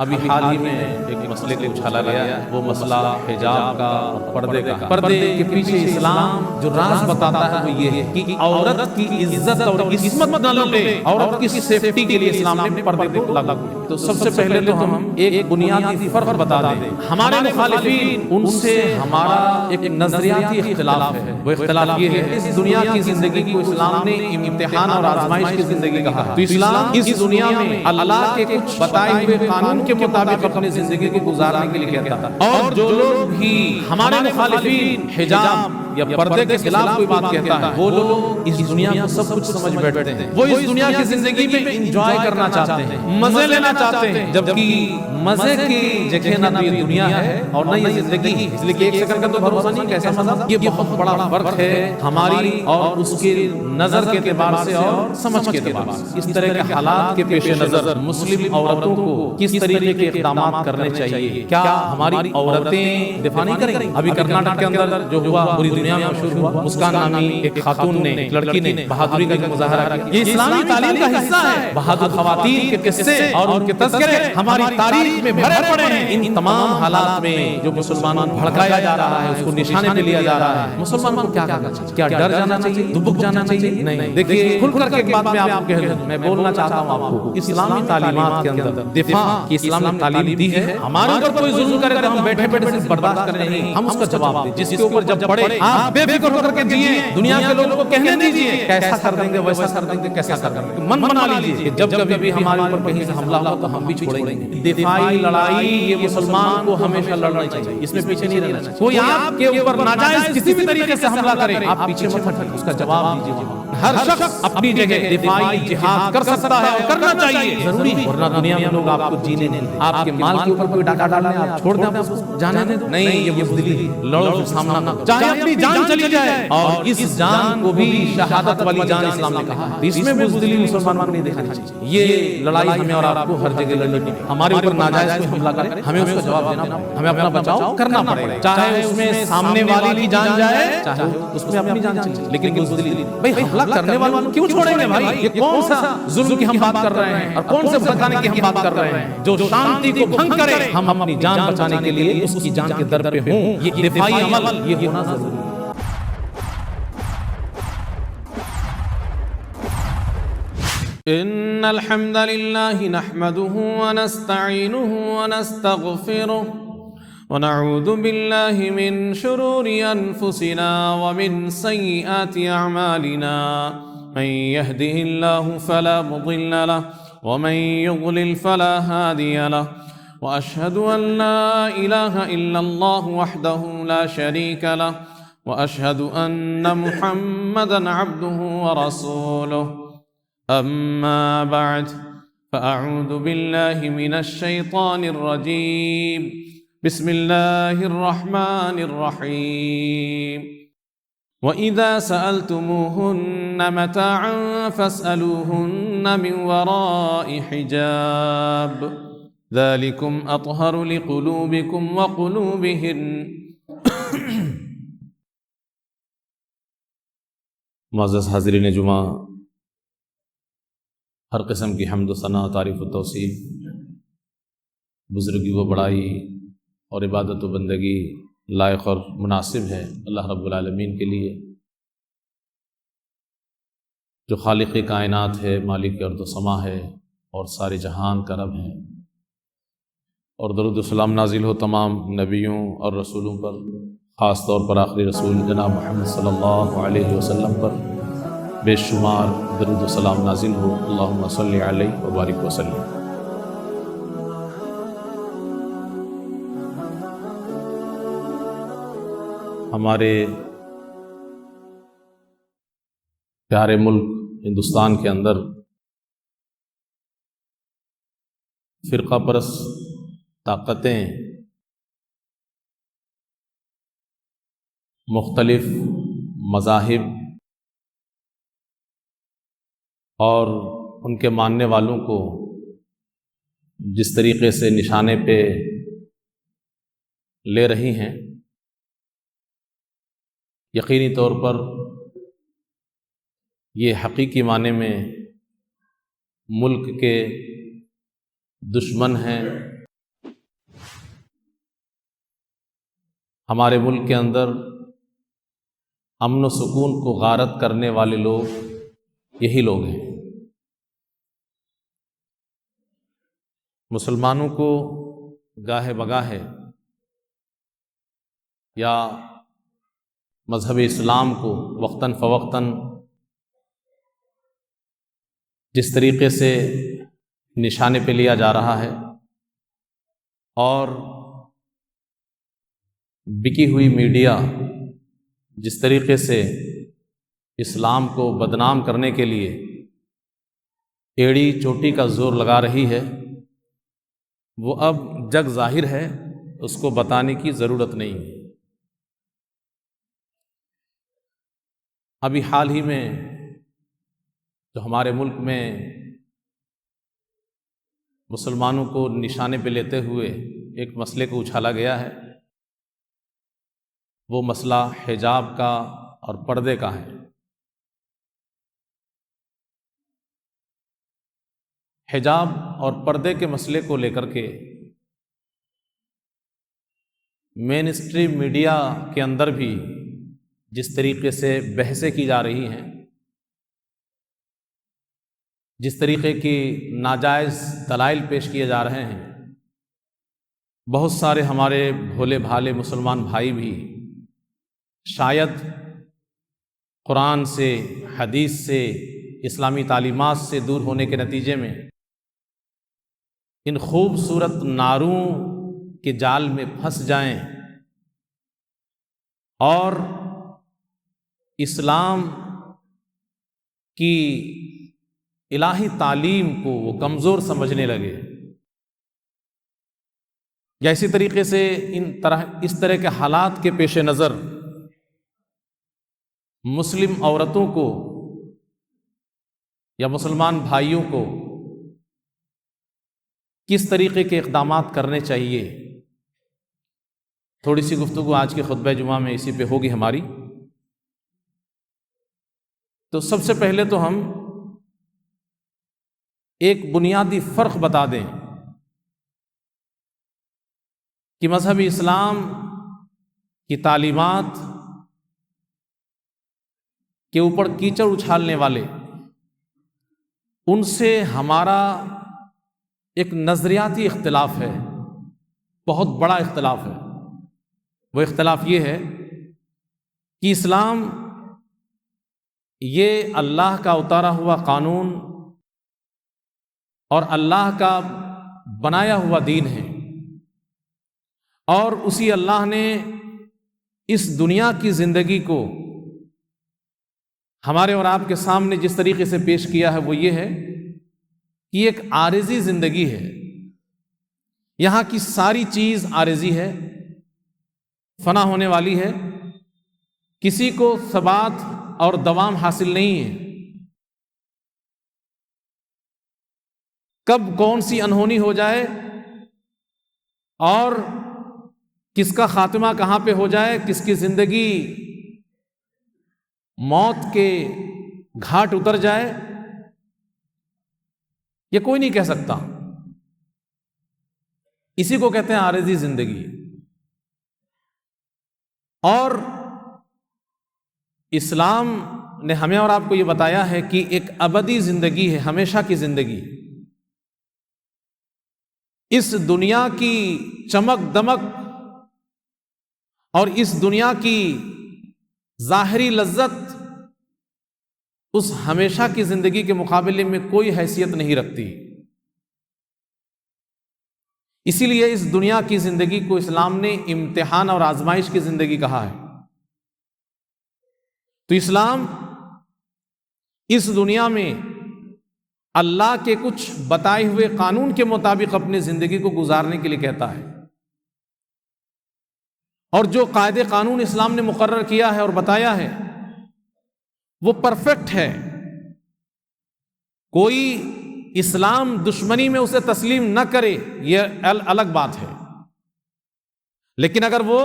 ابھی حال ہی میں ایک مسئلے کو اچھالا گیا، وہ مسئلہ حجاب کا اور پردے کا۔ پردے کے پیچھے اسلام جو راز بتاتا ہے وہ یہ ہے کہ عورت کی عزت اور عصمت نہ لوٹے، عورت کی سیفٹی کے لیے اسلام نے پردے کو لاگو کیا۔ تو سب سے پہلے تو ہم ایک بنیادی فرق بتا دیں، ہمارے مخالفین ان سے ہمارا ایک نظریاتی اختلاف ہے۔ وہ اختلاف یہ ہے اس دنیا کی زندگی کو اسلام نے امتحان اور آزمائش کی زندگی کہا ہے۔ تو اسلام اس دنیا میں اللہ کے کچھ بتائے ہوئے قانون کے مطابق اپنی زندگی کو گزارنے کے لیے کہتا ہے۔ اور جو لوگ بھی ہمارے مخالفین حجاب یا پردے کے خلاف کوئی بات کہتا ہے، وہ لوگ اس دنیا کو سب کچھ سمجھ بیٹھتے ہیں۔ وہ اس دنیا کی زندگی میں انجوائے کرنا چاہتے ہیں، مزے لینا چاہتے ہیں، جبکہ مزے کی جگہ نہ تو یہ دنیا ہے اور نہ یہ زندگی ہے۔ اس لیے کہ ایک سیکنڈ کا تو بھروسہ نہیں کیسا مزہ۔ یہ بہت بڑا فرق ہے ہماری اور اس کے نظر کے اعتبار سے اور سمجھ کے اعتبار سے۔ اس طرح کے حالات کے پیش نظر مسلم عورتوں کو کس طریقے کے اقدامات کرنے چاہیے؟ کیا ہماری عورتیں دفاع نہیں کریں گی؟ ابھی کرناٹک کے اندر جو ہوا پوری دنیا میں مشہور ہوا، مسکان نامی ایک خاتون نے، ایک لڑکی نے بہادری کا مظاہرہ کیا۔ یہ اسلامی تعلیم کا حصہ ہے۔ بہادر خواتین کے قصے اور ان کے تذکرے ہماری تاریخ میں بھرے پڑے ہیں۔ ان تمام حالات میں جو مسلمانوں کو بھڑکایا جا رہا ہے، اس کو نشانے پہ لیا جا رہا ہے، مسلمانوں کو کیا کرنا چاہیے؟ کیا ڈر جانا چاہیے؟ دبک جانا چاہیے؟ نہیں۔ دیکھیے کھل کر کے ایک بات میں آپ کو کہہ دوں، میں بولنا چاہتا ہوں آپ کو، اسلامی تعلیمات کے اندر دفاع کی اسلام نے تعلیم دی ہے۔ ہمارے اوپر کوئی ظلم کرے تو ہم بیٹھے بیٹھے صرف برداشت کریں نہیں، ہم اس کا جواب دیں۔ جس کے اوپر جب پڑے آپ بے فکر ہو کر کے جیئیں، دنیا کے لوگوں کو کہنے دیجیے کیسا کر دیں گے، ویسا کر دیں گے، کیسا کر دیں گے۔ من بنا لیجیے کہ جب کبھی بھی ہمارے اوپر کہیں سے حملہ ہوا تو ہم بھی چھوڑیں گے۔ دفاعی لڑائی یہ مسلمان کو ہمیشہ لڑنا چاہیے، اس میں پیچھے نہیں رہنا چاہیے۔ کوئی آپ کے اوپر ناجائز کسی بھی طریقے سے حملہ کرے، آپ پیچھے مت ہٹیں، اس کا جواب دیجیے۔ ہر شخص اپنی جگہ دفاعی جہاد کر سکتا ہے اور کرنا چاہیے، ضروری ہے، ورنہ دنیا میں لوگ آپ کو جینے نہیں دیں۔ آپ کے مال کے اوپر کوئی ڈاکہ ڈالنے آپ چھوڑ دیں، آپ اس کو جانے دیں؟ نہیں، یہ بزدلی ہے۔ لڑو پھر سامنا نہ کرو، چاہے اپنی جان چلی جائے، اور اس جان کو بھی شہادت والی جان اسلام نے کہا ہے۔ اس میں بزدلی مسلمانوں کو نہیں دیکھانی چاہیے۔ یہ لڑائی ہمیں اور آپ کو ہر جگہ لڑنی پڑے۔ ہمارے اوپر ناجائز کوئی حملہ کرے، ہمیں اس کا جواب دینا پڑے، ہمیں اپنا بچاؤ کرنا پڑے، چاہے اس میں سامنے والی کی جان جائے، چاہے اس میں اپنی جان چلی جائے، لیکن بزدلی بھائی حملہ کرنے والوں کیوں چھوڑیں گے بھائی؟ یہ کون سا ظلم کی ہم بات کر رہے ہیں اور کون سے بھڑکانے کی ہم بات کر رہے ہیں؟ جو شانتی کو بھنگ کرے، ہم اپنی جان بچانے کے لیے اس کی جان کے در پہ ہوں، یہ دفاعی عمل یہ ہونا ضروری ہے۔ ان الحمد لله نحمده ونستعينه ونستغفره ونعوذ بالله من شرور انفسنا ومن سيئات اعمالنا، من يهده الله فلا مضل له ومن يضلل فلا هادي له، واشهد ان لا اله الا الله وحده لا شريك له، واشهد ان محمدا عبده ورسوله، أما بعد فأعوذ بالله من الشيطان الرجيم، بسم الله الرحمن الرحيم، وإذا سألتموهن متاعا فاسألوهن من وراء حجاب ذلكم أطهر لقلوبكم وقلوبهن۔ معزز حاضرین جمعہ، ہر قسم کی حمد و ثنا، تعریف و توصیف، بزرگی و بڑائی اور عبادت و بندگی لائق اور مناسب ہے اللہ رب العالمین کے لیے، جو خالق کائنات ہے، مالک ارض و سما ہے اور سارے جہان کا رب ہے۔ اور درود و سلام نازل ہو تمام نبیوں اور رسولوں پر، خاص طور پر آخری رسول جناب محمد صلی اللہ علیہ وسلم پر بے شمار درود و سلام نازل ہو۔ اللہم صلی علیہ وبارک وسلم۔ ہمارے پیارے ملک ہندوستان کے اندر فرقہ پرست طاقتیں مختلف مذاہب اور ان کے ماننے والوں کو جس طریقے سے نشانے پہ لے رہی ہیں، یقینی طور پر یہ حقیقی معنی میں ملک کے دشمن ہیں ہمارے ملک کے اندر امن و سکون کو غارت کرنے والے لوگ یہی لوگ ہیں۔ مسلمانوں کو گاہے بگاہے یا مذہب اسلام کو وقتاً فوقتاً جس طریقے سے نشانے پہ لیا جا رہا ہے اور بکی ہوئی میڈیا جس طریقے سے اسلام کو بدنام کرنے کے لیے ایڑی چوٹی کا زور لگا رہی ہے، وہ اب جگ ظاہر ہے، اس کو بتانے کی ضرورت نہیں ہے۔ ابھی حال ہی میں جو ہمارے ملک میں مسلمانوں کو نشانے پہ لیتے ہوئے ایک مسئلے کو اچھالا گیا ہے، وہ مسئلہ حجاب کا اور پردے کا ہے۔ حجاب اور پردے کے مسئلے کو لے کر کے مین اسٹریم میڈیا کے اندر بھی جس طریقے سے بحثیں کی جا رہی ہیں، جس طریقے کی ناجائز دلائل پیش کیے جا رہے ہیں، بہت سارے ہمارے بھولے بھالے مسلمان بھائی بھی شاید قرآن سے، حدیث سے، اسلامی تعلیمات سے دور ہونے کے نتیجے میں ان خوبصورت ناروں کے جال میں پھنس جائیں اور اسلام کی الہی تعلیم کو وہ کمزور سمجھنے لگے، یا اسی طریقے سے اس طرح کے حالات کے پیش نظر مسلم عورتوں کو یا مسلمان بھائیوں کو کس طریقے کے اقدامات کرنے چاہیے، تھوڑی سی گفتگو آج کے خطبہ جمعہ میں اسی پہ ہوگی ہماری۔ تو سب سے پہلے تو ہم ایک بنیادی فرق بتا دیں کہ مذہب اسلام کی تعلیمات کے اوپر کیچڑ اچھالنے والے، ان سے ہمارا ایک نظریاتی اختلاف ہے، بہت بڑا اختلاف ہے۔ وہ اختلاف یہ ہے کہ اسلام یہ اللہ کا اتارا ہوا قانون اور اللہ کا بنایا ہوا دین ہے، اور اسی اللہ نے اس دنیا کی زندگی کو ہمارے اور آپ کے سامنے جس طریقے سے پیش کیا ہے وہ یہ ہے کہ ایک عارضی زندگی ہے، یہاں کی ساری چیز عارضی ہے، فنا ہونے والی ہے، کسی کو ثبات اور دوام حاصل نہیں ہے۔ کب کون سی انہونی ہو جائے اور کس کا خاتمہ کہاں پہ ہو جائے، کس کی زندگی موت کے گھاٹ اتر جائے، یہ کوئی نہیں کہہ سکتا۔ اسی کو کہتے ہیں عارضی زندگی۔ اور اسلام نے ہمیں اور آپ کو یہ بتایا ہے کہ ایک ابدی زندگی ہے، ہمیشہ کی زندگی۔ اس دنیا کی چمک دمک اور اس دنیا کی ظاہری لذت اس ہمیشہ کی زندگی کے مقابلے میں کوئی حیثیت نہیں رکھتی۔ اسی لیے اس دنیا کی زندگی کو اسلام نے امتحان اور آزمائش کی زندگی کہا ہے۔ تو اسلام اس دنیا میں اللہ کے کچھ بتائے ہوئے قانون کے مطابق اپنی زندگی کو گزارنے کے لیے کہتا ہے، اور جو قاعدے قانون اسلام نے مقرر کیا ہے اور بتایا ہے وہ پرفیکٹ ہے۔ کوئی اسلام دشمنی میں اسے تسلیم نہ کرے، یہ الگ بات ہے، لیکن اگر وہ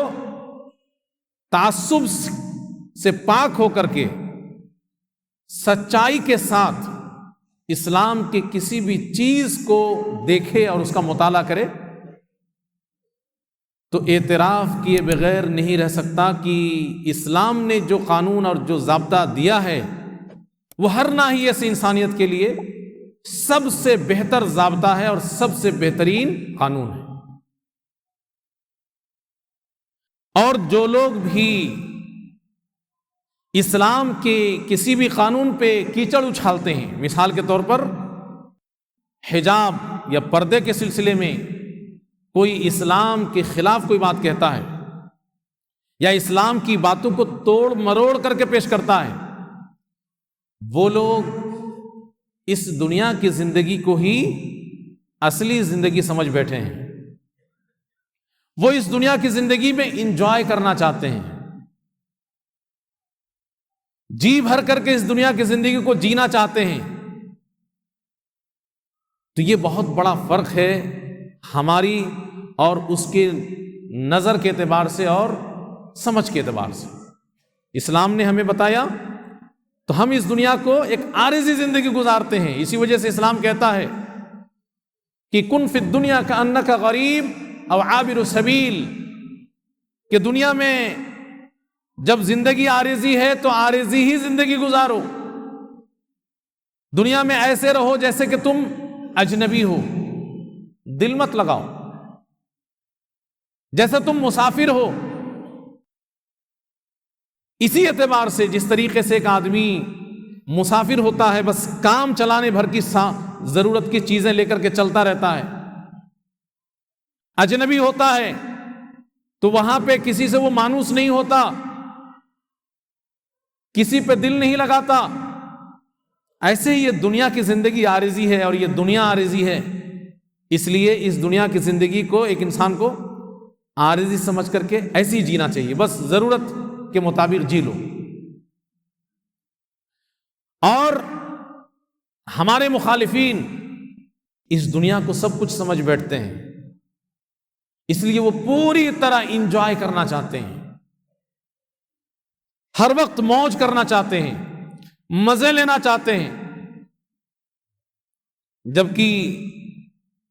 تعصب سے پاک ہو کر کے سچائی کے ساتھ اسلام کی کسی بھی چیز کو دیکھے اور اس کا مطالعہ کرے تو اعتراف کیے بغیر نہیں رہ سکتا کہ اسلام نے جو قانون اور جو ضابطہ دیا ہے وہ ہر ناحیے سے انسانیت کے لیے سب سے بہتر ضابطہ ہے اور سب سے بہترین قانون ہے۔ اور جو لوگ بھی اسلام کے کسی بھی قانون پہ کیچڑ اچھالتے ہیں، مثال کے طور پر حجاب یا پردے کے سلسلے میں کوئی اسلام کے خلاف کوئی بات کہتا ہے یا اسلام کی باتوں کو توڑ مروڑ کر کے پیش کرتا ہے، وہ لوگ اس دنیا کی زندگی کو ہی اصلی زندگی سمجھ بیٹھے ہیں۔ وہ اس دنیا کی زندگی میں انجوائے کرنا چاہتے ہیں، جی بھر کر کے اس دنیا کی زندگی کو جینا چاہتے ہیں۔ تو یہ بہت بڑا فرق ہے ہماری اور اس کے نظر کے اعتبار سے اور سمجھ کے اعتبار سے۔ اسلام نے ہمیں بتایا تو ہم اس دنیا کو ایک عارضی زندگی گزارتے ہیں، اسی وجہ سے اسلام کہتا ہے کہ کن فی الدنیا کأنک غریب او عابر سبیل، کہ دنیا میں جب زندگی عارضی ہے تو عارضی ہی زندگی گزارو، دنیا میں ایسے رہو جیسے کہ تم اجنبی ہو، دل مت لگاؤ، جیسے تم مسافر ہو۔ اسی اعتبار سے جس طریقے سے ایک آدمی مسافر ہوتا ہے، بس کام چلانے بھر کی ضرورت کی چیزیں لے کر کے چلتا رہتا ہے، اجنبی ہوتا ہے تو وہاں پہ کسی سے وہ مانوس نہیں ہوتا، کسی پہ دل نہیں لگاتا، ایسے ہی یہ دنیا کی زندگی عارضی ہے اور یہ دنیا عارضی ہے، اس لیے اس دنیا کی زندگی کو ایک انسان کو عارضی سمجھ کر کے ایسی جینا چاہیے، بس ضرورت کے مطابق جی لو۔ اور ہمارے مخالفین اس دنیا کو سب کچھ سمجھ بیٹھتے ہیں، اس لیے وہ پوری طرح انجوائے کرنا چاہتے ہیں، ہر وقت موج کرنا چاہتے ہیں، مزے لینا چاہتے ہیں، جبکہ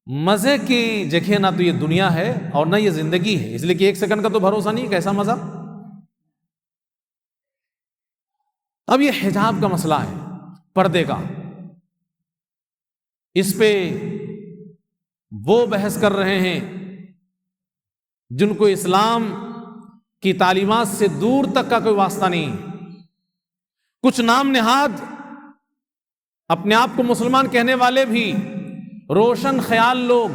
مزے کی جگہ نہ تو یہ دنیا ہے اور نہ یہ زندگی ہے، اس لیے کہ ایک سیکنڈ کا تو بھروسہ نہیں، کیسا مزہ۔ اب یہ حجاب کا مسئلہ ہے، پردے کا، اس پہ وہ بحث کر رہے ہیں جن کو اسلام کی تعلیمات سے دور تک کا کوئی واسطہ نہیں۔ کچھ نام نہاد اپنے آپ کو مسلمان کہنے والے بھی روشن خیال لوگ،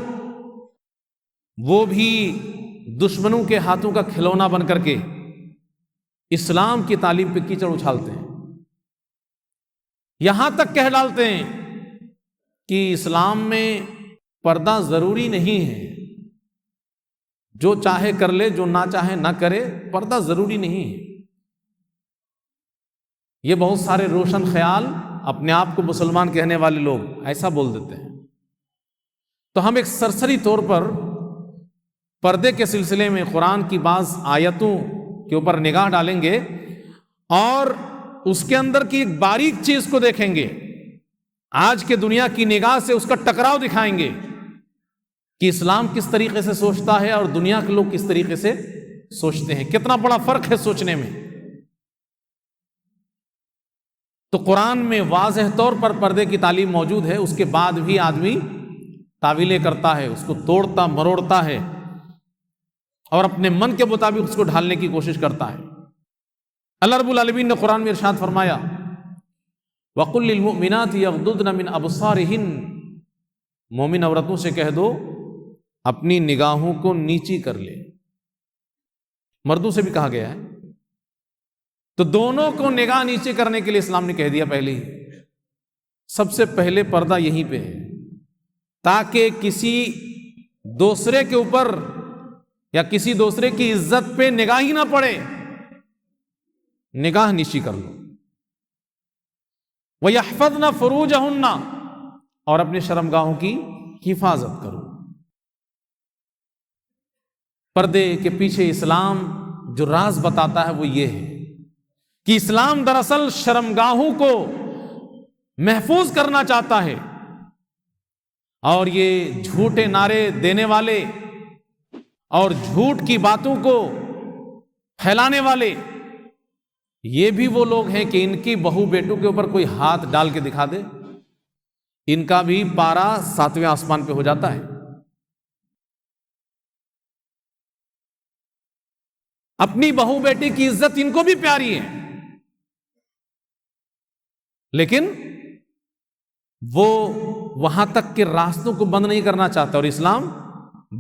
وہ بھی دشمنوں کے ہاتھوں کا کھلونا بن کر کے اسلام کی تعلیم پہ کیچڑ اچھالتے ہیں، یہاں تک کہہ ڈالتے ہیں کہ اسلام میں پردہ ضروری نہیں ہے، جو چاہے کر لے، جو نہ چاہے نہ کرے، پردہ ضروری نہیں ہے۔ یہ بہت سارے روشن خیال اپنے آپ کو مسلمان کہنے والے لوگ ایسا بول دیتے ہیں۔ تو ہم ایک سرسری طور پر پردے کے سلسلے میں قرآن کی بعض آیتوں کے اوپر نگاہ ڈالیں گے اور اس کے اندر کی ایک باریک چیز کو دیکھیں گے، آج کے دنیا کی نگاہ سے اس کا ٹکراؤ دکھائیں گے کہ اسلام کس طریقے سے سوچتا ہے اور دنیا کے لوگ کس طریقے سے سوچتے ہیں، کتنا بڑا فرق ہے سوچنے میں۔ تو قرآن میں واضح طور پر پردے کی تعلیم موجود ہے، اس کے بعد بھی آدمی تعویلیں کرتا ہے، اس کو توڑتا مروڑتا ہے اور اپنے من کے مطابق اس کو ڈھالنے کی کوشش کرتا ہے۔ اللہ رب العالمین نے قرآن میں ارشاد فرمایا وَقُلْ لِلْمُؤْمِنَاتِ يَغْضُضْنَ مِنْ أَبْصَارِهِنَّ، مومن عورتوں سے کہہ دو اپنی نگاہوں کو نیچی کر لے۔ مردوں سے بھی کہا گیا ہے، تو دونوں کو نگاہ نیچے کرنے کے لیے اسلام نے کہہ دیا پہلے ہی۔ سب سے پہلے پردہ یہیں پہ ہے تاکہ کسی دوسرے کے اوپر یا کسی دوسرے کی عزت پہ نگاہ ہی نہ پڑے، نگاہ نیچی کر لو۔ وَيَحْفَظْنَ فُرُوجَهُنَّ، اور اپنے شرمگاہوں کی حفاظت کرو۔ پردے کے پیچھے اسلام جو راز بتاتا ہے وہ یہ ہے کہ اسلام دراصل شرمگاہوں کو محفوظ کرنا چاہتا ہے، اور یہ جھوٹے نعرے دینے والے اور جھوٹ کی باتوں کو پھیلانے والے، یہ بھی وہ لوگ ہیں کہ ان کی بہو بیٹوں کے اوپر کوئی ہاتھ ڈال کے دکھا دے، ان کا بھی پارا 7ویں آسمان پہ ہو جاتا ہے۔ اپنی بہو بیٹی کی عزت ان کو بھی پیاری ہے، لیکن وہ وہاں تک کے راستوں کو بند نہیں کرنا چاہتا، اور اسلام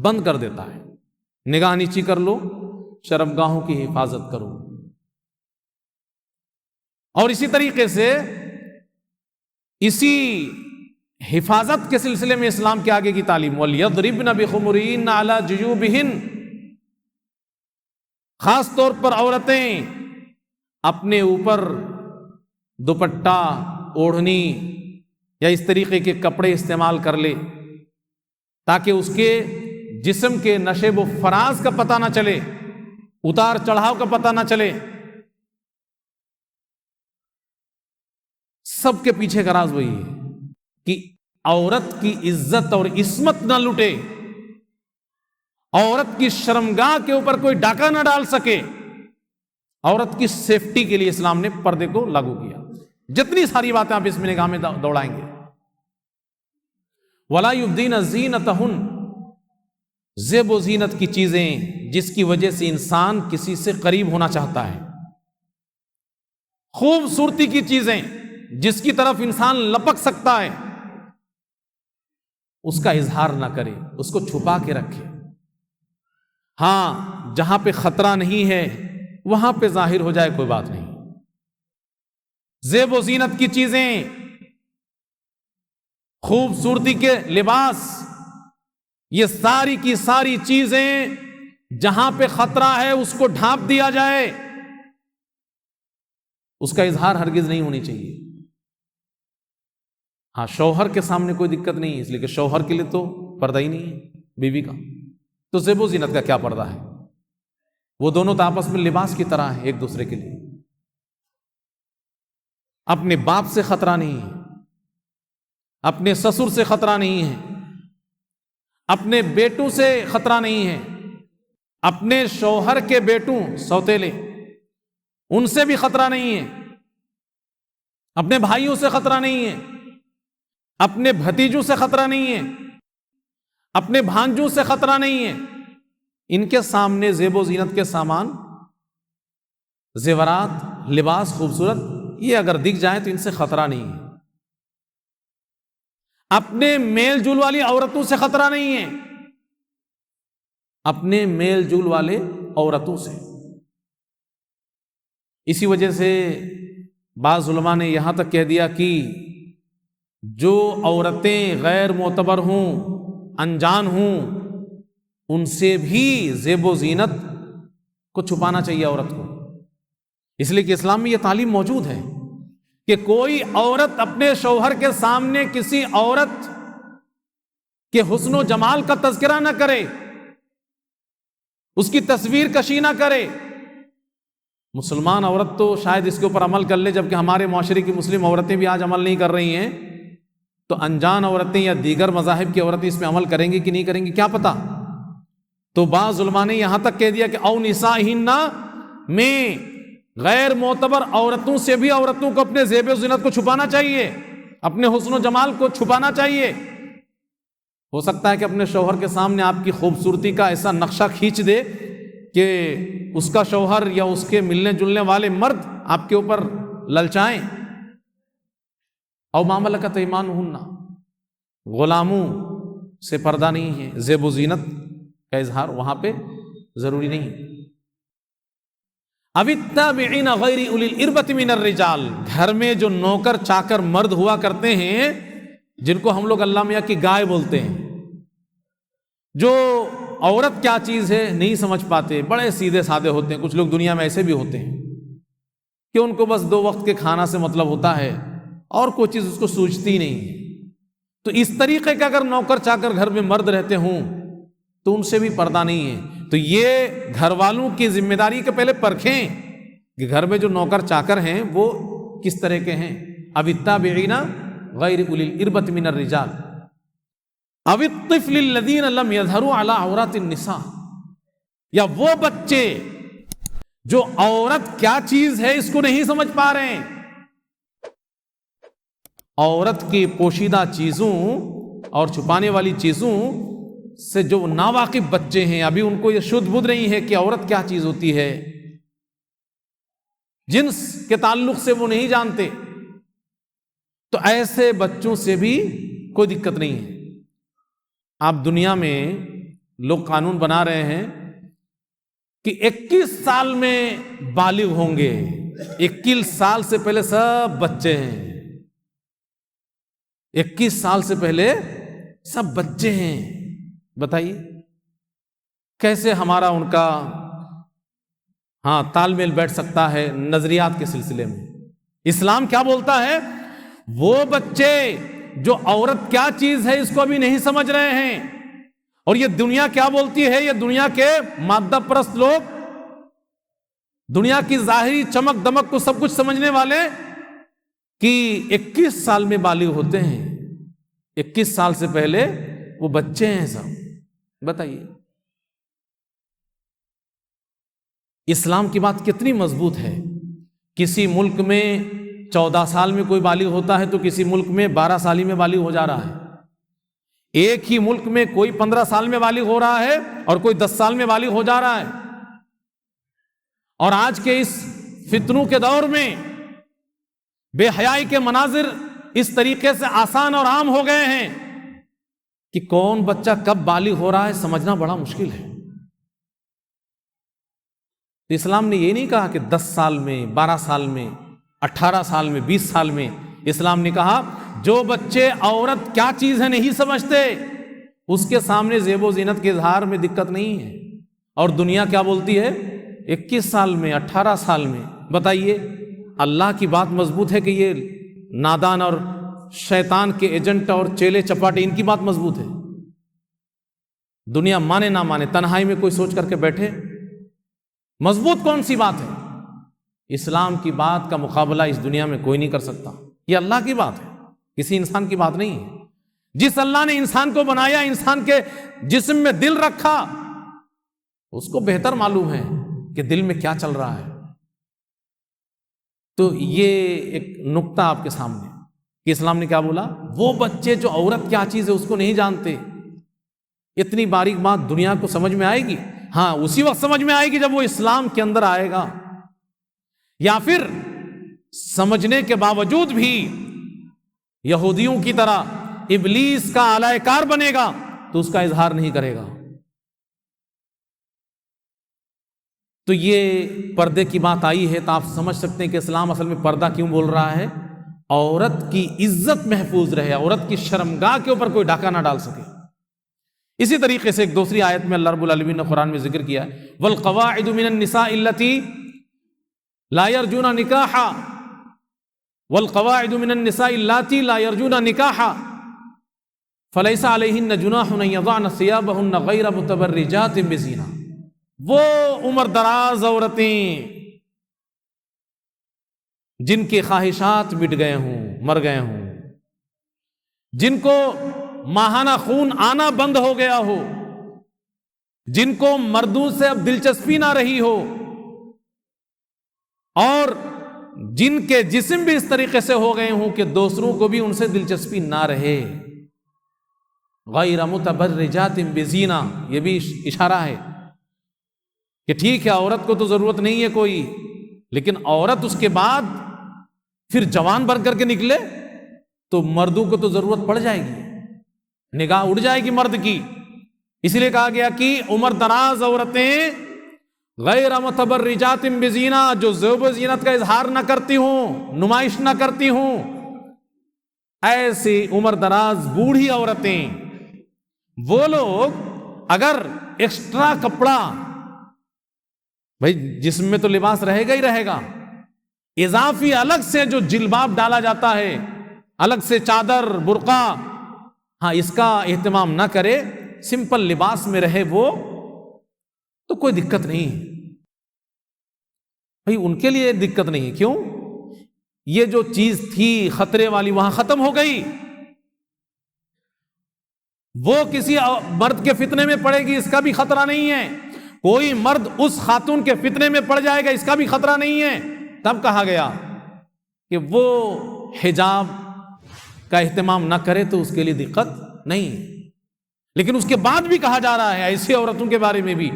بند کر دیتا ہے۔ نگاہ نیچی کر لو، شرمگاہوں کی حفاظت کرو۔ اور اسی طریقے سے اسی حفاظت کے سلسلے میں اسلام کے آگے کی تعلیم، وَلْيَضْرِبْنَ بِخُمُرِهِنَّ عَلَى جُيُوبِهِنَّ، خاص طور پر عورتیں اپنے اوپر دوپٹہ، اوڑھنی یا اس طریقے کے کپڑے استعمال کر لے تاکہ اس کے جسم کے نشیب و فراز کا پتہ نہ چلے، اتار چڑھاؤ کا پتہ نہ چلے۔ سب کے پیچھے کا راز وہی ہے کہ عورت کی عزت اور عصمت نہ لٹے، عورت کی شرمگاہ کے اوپر کوئی ڈاکہ نہ ڈال سکے۔ عورت کی سیفٹی کے لیے اسلام نے پردے کو لاگو کیا۔ جتنی ساری باتیں آپ اس میں نگاہ میں دوڑائیں گے، وَلَا يُبْدِينَ زِينَتَهُنَّ، زیب و زینت کی چیزیں جس کی وجہ سے انسان کسی سے قریب ہونا چاہتا ہے، خوبصورتی کی چیزیں جس کی طرف انسان لپک سکتا ہے، اس کا اظہار نہ کرے، اس کو چھپا کے رکھے۔ ہاں، جہاں پہ خطرہ نہیں ہے وہاں پہ ظاہر ہو جائے، کوئی بات نہیں۔ زیب و زینت کی چیزیں، خوبصورتی کے لباس، یہ ساری کی ساری چیزیں جہاں پہ خطرہ ہے اس کو ڈھانپ دیا جائے، اس کا اظہار ہرگز نہیں ہونی چاہیے۔ ہاں، شوہر کے سامنے کوئی دقت نہیں ہے، اس لیے کہ شوہر کے لیے تو پردہ ہی نہیں ہے بیوی کا، تو زیب و زینت کا کیا پردہ ہے؟ وہ دونوں تو آپس میں لباس کی طرح ہیں ایک دوسرے کے لیے۔ اپنے باپ سے خطرہ نہیں ہے، اپنے سسر سے خطرہ نہیں ہے، اپنے بیٹوں سے خطرہ نہیں ہے، اپنے شوہر کے بیٹوں سوتیلے ان سے بھی خطرہ نہیں ہے، اپنے بھائیوں سے خطرہ نہیں ہے، اپنے بھتیجوں سے خطرہ نہیں ہے، اپنے بھانجوں سے خطرہ نہیں ہے۔ ان کے سامنے زیب و زینت کے سامان، زیورات، لباس خوبصورت، یہ اگر دکھ جائیں تو ان سے خطرہ نہیں ہے۔ اپنے میل جول والی عورتوں سے خطرہ نہیں ہے، اپنے میل جول والے عورتوں سے۔ اسی وجہ سے بعض علماء نے یہاں تک کہہ دیا کہ جو عورتیں غیر معتبر ہوں، انجان ہوں، ان سے بھی زیب و زینت کو چھپانا چاہیے عورت کو، اس لیے کہ اسلام میں یہ تعلیم موجود ہے کہ کوئی عورت اپنے شوہر کے سامنے کسی عورت کے حسن و جمال کا تذکرہ نہ کرے، اس کی تصویر کشی نہ کرے۔ مسلمان عورت تو شاید اس کے اوپر عمل کر لے، جبکہ ہمارے معاشرے کی مسلم عورتیں بھی آج عمل نہیں کر رہی ہیں، تو انجان عورتیں یا دیگر مذاہب کی عورتیں اس پہ عمل کریں گی کہ نہیں کریں گی کیا پتہ۔ تو بعض علماء نے یہاں تک کہہ دیا کہ او نسائہن، میں غیر معتبر عورتوں سے بھی عورتوں کو اپنے زیب و زینت کو چھپانا چاہیے، اپنے حسن و جمال کو چھپانا چاہیے۔ ہو سکتا ہے کہ اپنے شوہر کے سامنے آپ کی خوبصورتی کا ایسا نقشہ کھینچ دے کہ اس کا شوہر یا اس کے ملنے جلنے والے مرد آپ کے اوپر للچائیں۔ او ما ملکت ایمانہن، غلاموں سے پردہ نہیں ہے، زیب و زینت کا اظہار وہاں پہ ضروری نہیں۔ اب التابعین غیر اولی الاربۃ من الرجال، گھر میں جو نوکر چاکر مرد ہوا کرتے ہیں، جن کو ہم لوگ اللہ میاں کی گائے بولتے ہیں، جو عورت کیا چیز ہے نہیں سمجھ پاتے، بڑے سیدھے سادے ہوتے ہیں۔ کچھ لوگ دنیا میں ایسے بھی ہوتے ہیں کہ ان کو بس 2 وقت کے کھانا سے مطلب ہوتا ہے اور کوئی چیز اس کو سوچتی نہیں ہے۔ تو اس طریقے کا اگر نوکر چاکر گھر میں مرد رہتے ہوں تو ان سے بھی پردہ نہیں ہے۔ تو یہ گھر والوں کی ذمہ داری کے پہلے پرکھیں کہ گھر میں جو نوکر چاکر ہیں وہ کس طرح کے ہیں۔ اب التابعین غیر اولی الاربۃ من الرجال، اب الطفل الذین لم یظہروا علی عورات النساء، یا وہ بچے جو عورت کیا چیز ہے اس کو نہیں سمجھ پا رہے ہیں، عورت کی پوشیدہ چیزوں اور چھپانے والی چیزوں سے جو ناواقف بچے ہیں، ابھی ان کو یہ شدھ بدھ نہیں ہے کہ عورت کیا چیز ہوتی ہے، جنس کے تعلق سے وہ نہیں جانتے، تو ایسے بچوں سے بھی کوئی دقت نہیں ہے۔ آپ دنیا میں لوگ قانون بنا رہے ہیں کہ 21 سال میں بالغ ہوں گے، 21 سال سے پہلے سب بچے ہیں، 21 سال سے پہلے سب بچے ہیں۔ بتائیے کیسے ہمارا ان کا تال میل بیٹھ سکتا ہے نظریات کے سلسلے میں؟ اسلام کیا بولتا ہے؟ وہ بچے جو عورت کیا چیز ہے اس کو ابھی نہیں سمجھ رہے ہیں، اور یہ دنیا کیا بولتی ہے، یہ دنیا کے مادہ پرست لوگ، دنیا کی ظاہری چمک دمک کو سب کچھ سمجھنے والے، کہ 21 سال میں بالغ ہوتے ہیں، 21 سال سے پہلے وہ بچے ہیں سب۔ بتائیے اسلام کی بات کتنی مضبوط ہے۔ کسی ملک میں 14 سال میں کوئی بالغ ہوتا ہے تو کسی ملک میں 12 سال میں بالغ ہو جا رہا ہے، ایک ہی ملک میں کوئی 15 سال میں بالغ ہو رہا ہے اور کوئی 10 سال میں بالغ ہو جا رہا ہے۔ اور آج کے اس فتنوں کے دور میں بے حیائی کے مناظر اس طریقے سے آسان اور عام ہو گئے ہیں کہ کون بچہ کب بالغ ہو رہا ہے سمجھنا بڑا مشکل ہے۔ اسلام نے یہ نہیں کہا کہ 10 سال میں، 12 سال میں، 18 سال میں، 20 سال میں۔ اسلام نے کہا جو بچے عورت کیا چیز ہے نہیں سمجھتے اس کے سامنے زیب و زینت کے اظہار میں دقت نہیں ہے۔ اور دنیا کیا بولتی ہے؟ 21 سال میں، 18 سال میں۔ بتائیے اللہ کی بات مضبوط ہے کہ یہ نادان اور شیطان کے ایجنٹ اور چیلے چپاٹے ان کی بات مضبوط ہے؟ دنیا مانے نہ مانے، تنہائی میں کوئی سوچ کر کے بیٹھے، مضبوط کون سی بات ہے؟ اسلام کی بات کا مقابلہ اس دنیا میں کوئی نہیں کر سکتا۔ یہ اللہ کی بات ہے، کسی انسان کی بات نہیں ہے۔ جس اللہ نے انسان کو بنایا، انسان کے جسم میں دل رکھا، اس کو بہتر معلوم ہے کہ دل میں کیا چل رہا ہے۔ تو یہ ایک نقطہ آپ کے سامنے کہ اسلام نے کیا بولا، وہ بچے جو عورت کیا چیز ہے اس کو نہیں جانتے۔ اتنی باریک بات دنیا کو سمجھ میں آئے گی؟ ہاں، اسی وقت سمجھ میں آئے گی جب وہ اسلام کے اندر آئے گا، یا پھر سمجھنے کے باوجود بھی یہودیوں کی طرح ابلیس کا اعلی کار بنے گا تو اس کا اظہار نہیں کرے گا۔ تو یہ پردے کی بات آئی ہے تو آپ سمجھ سکتے ہیں کہ اسلام اصل میں پردہ کیوں بول رہا ہے۔ عورت کی عزت محفوظ رہے، عورت کی شرمگاہ کے اوپر کوئی ڈاکہ نہ ڈال سکے۔ اسی طریقے سے ایک دوسری آیت میں اللہ رب العالمین نے قرآن میں ذکر کیا ہے، والقواعد من النساء اللتی لا يرجون نکاحا، والقواعد من النساء اللتی لا يرجون نکاحا فلیس علیہن جناح ان یضعن ثیابہن غیر متبرجات بزینہ۔ وہ عمر دراز عورتیں جن کی خواہشات مٹ گئے ہوں، مر گئے ہوں، جن کو ماہانہ خون آنا بند ہو گیا ہو، جن کو مردوں سے اب دلچسپی نہ رہی ہو، اور جن کے جسم بھی اس طریقے سے ہو گئے ہوں کہ دوسروں کو بھی ان سے دلچسپی نہ رہے، غیر متبرجات بزینہ، یہ بھی اشارہ ہے کہ ٹھیک ہے عورت کو تو ضرورت نہیں ہے کوئی، لیکن عورت اس کے بعد پھر جوان بن کر کے نکلے تو مردوں کو تو ضرورت پڑ جائے گی، نگاہ اڑ جائے گی مرد کی۔ اس لیے کہا گیا کہ عمر دراز عورتیں غیر متبرجات بزینہ، جو زیب و زینت کا اظہار نہ کرتی ہوں، نمائش نہ کرتی ہوں، ایسی عمر دراز بوڑھی عورتیں، وہ لوگ اگر ایکسٹرا کپڑا، بھائی جسم میں تو لباس رہے گا ہی رہے گا، اضافی الگ سے جو جلباب ڈالا جاتا ہے، الگ سے چادر، برقع، ہاں اس کا اہتمام نہ کرے، سمپل لباس میں رہے وہ، تو کوئی دقت نہیں ہے بھائی، ان کے لیے دقت نہیں ہے۔ کیوں؟ یہ جو چیز تھی خطرے والی وہاں ختم ہو گئی، وہ کسی مرد کے فتنے میں پڑے گی اس کا بھی خطرہ نہیں ہے، کوئی مرد اس خاتون کے فتنے میں پڑ جائے گا اس کا بھی خطرہ نہیں ہے، تب کہا گیا کہ وہ حجاب کا اہتمام نہ کرے تو اس کے لیے دقت نہیں ہے۔ لیکن اس کے بعد بھی کہا جا رہا ہے ایسی عورتوں کے بارے میں بھی،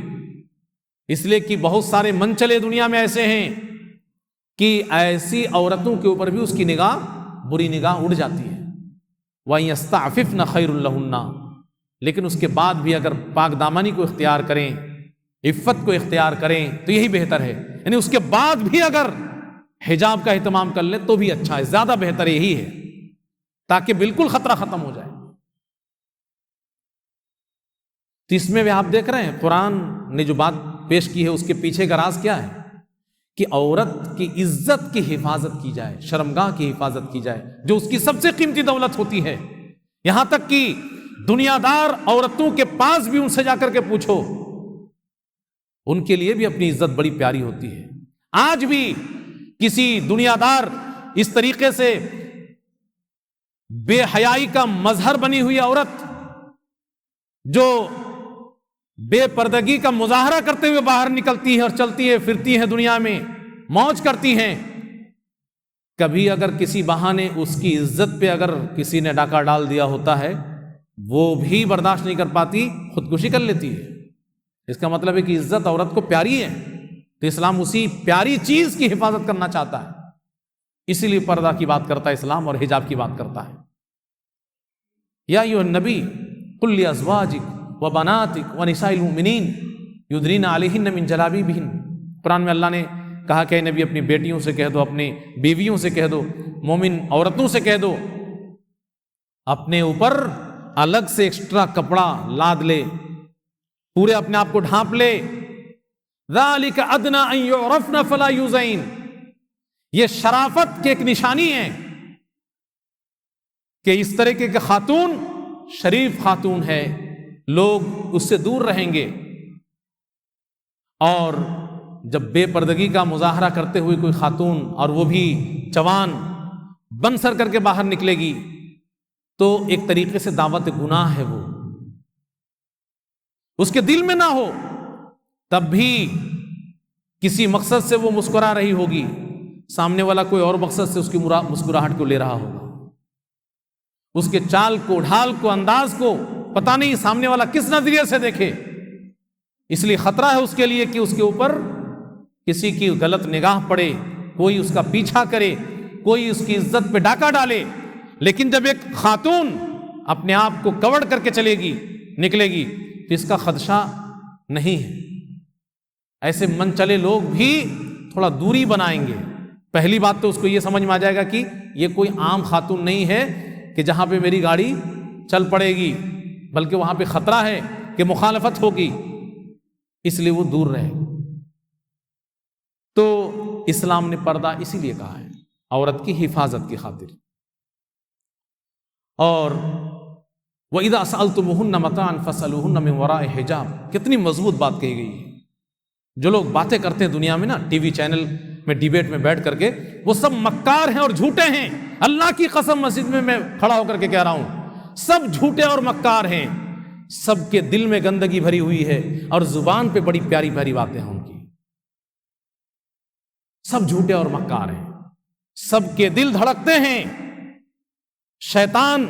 اس لیے کہ بہت سارے منچلے دنیا میں ایسے ہیں کہ ایسی عورتوں کے اوپر بھی اس کی نگاہ، بری نگاہ اڑ جاتی ہے۔ وَيَسْتَعْفِفْنَ خَيْرٌ لَهُنَّ، لیکن اس کے بعد بھی اگر پاک دامنی کو اختیار کریں، عفت کو اختیار کریں تو یہی بہتر ہے، یعنی اس کے بعد بھی اگر حجاب کا اہتمام کر لیں تو بھی اچھا ہے، زیادہ بہتر یہی ہے، تاکہ بالکل خطرہ ختم ہو جائے۔ تو اس میں بھی آپ دیکھ رہے ہیں قرآن نے جو بات پیش کی ہے اس کے پیچھے کا راز کیا ہے کہ عورت کی عزت کی حفاظت کی جائے، شرمگاہ کی حفاظت کی جائے، جو اس کی سب سے قیمتی دولت ہوتی ہے۔ یہاں تک کہ دنیا دار عورتوں کے پاس بھی ان سے جا کر کے پوچھو، ان کے لیے بھی اپنی عزت بڑی پیاری ہوتی ہے۔ آج بھی کسی دنیا دار اس طریقے سے بے حیائی کا مظہر بنی ہوئی عورت جو بے پردگی کا مظاہرہ کرتے ہوئے باہر نکلتی ہے اور چلتی ہے پھرتی ہے، دنیا میں موج کرتی ہیں، کبھی اگر کسی بہانے اس کی عزت پہ اگر کسی نے ڈاکہ ڈال دیا ہوتا ہے وہ بھی برداشت نہیں کر پاتی، خودکشی کر لیتی ہے۔ اس کا مطلب ہے کہ عزت عورت کو پیاری ہے، تو اسلام اسی پیاری چیز کی حفاظت کرنا چاہتا ہے، اسی لیے پردہ کی بات کرتا ہے اسلام اور حجاب کی بات کرتا ہے۔ یا ایھا النبی قل لازواجک وبناتک ونساء المؤمنین یدنین علیہن من جلابیبہن، قرآن میں اللہ نے کہا کہ اے نبی اپنی بیٹیوں سے کہہ دو، اپنی بیویوں سے کہہ دو، مومن عورتوں سے کہہ دو اپنے اوپر الگ سے ایکسٹرا کپڑا لاد لے، پورے اپنے آپ کو ڈھانپ لے۔ ذالک ادنی ان یعرفن فلا یؤذین، یہ شرافت کی ایک نشانی ہے کہ اس طریقے کے خاتون شریف خاتون ہے، لوگ اس سے دور رہیں گے۔ اور جب بے پردگی کا مظاہرہ کرتے ہوئے کوئی خاتون اور وہ بھی جوان بن سر کر کے باہر نکلے گی تو ایک طریقے سے دعوت گناہ ہے، وہ اس کے دل میں نہ ہو تب بھی کسی مقصد سے وہ مسکرا رہی ہوگی، سامنے والا کوئی اور مقصد سے اس کی مسکراہٹ کو لے رہا ہوگا، اس کے چال کو، ڈھال کو، انداز کو پتہ نہیں سامنے والا کس نظریے سے دیکھے، اس لیے خطرہ ہے اس کے لیے کہ اس کے اوپر کسی کی غلط نگاہ پڑے، کوئی اس کا پیچھا کرے، کوئی اس کی عزت پہ ڈاکہ ڈالے۔ لیکن جب ایک خاتون اپنے آپ کو کور کر کے چلے گی، نکلے گی، تو اس کا خدشہ نہیں ہے۔ ایسے من چلے لوگ بھی تھوڑا دوری بنائیں گے۔ پہلی بات تو اس کو یہ سمجھ میں آ جائے گا کہ یہ کوئی عام خاتون نہیں ہے کہ جہاں پہ میری گاڑی چل پڑے گی، بلکہ وہاں پہ خطرہ ہے کہ مخالفت ہوگی، اس لیے وہ دور رہے۔ تو اسلام نے پردہ اسی لیے کہا ہے، عورت کی حفاظت کی خاطر۔ اور وَإِذَا سَأَلْتُمُوهُنَّ مَتَاعًا فَاسْأَلُوهُنَّ مِنْ وَرَاءِ حِجَابٍ، کتنی مضبوط بات کہی گئی ہے۔ جو لوگ باتیں کرتے ہیں دنیا میں نا، ٹی وی چینل میں ڈیبیٹ میں بیٹھ کر کے، وہ سب مکار ہیں اور جھوٹے ہیں۔ اللہ کی قسم مسجد میں کھڑا ہو کر کے کہہ رہا ہوں، سب جھوٹے اور مکار ہیں، سب کے دل میں گندگی بھری ہوئی ہے اور زبان پہ بڑی پیاری پیاری باتیں ہیں ان کی۔ سب جھوٹے اور مکار ہیں، سب کے دل دھڑکتے ہیں، شیطان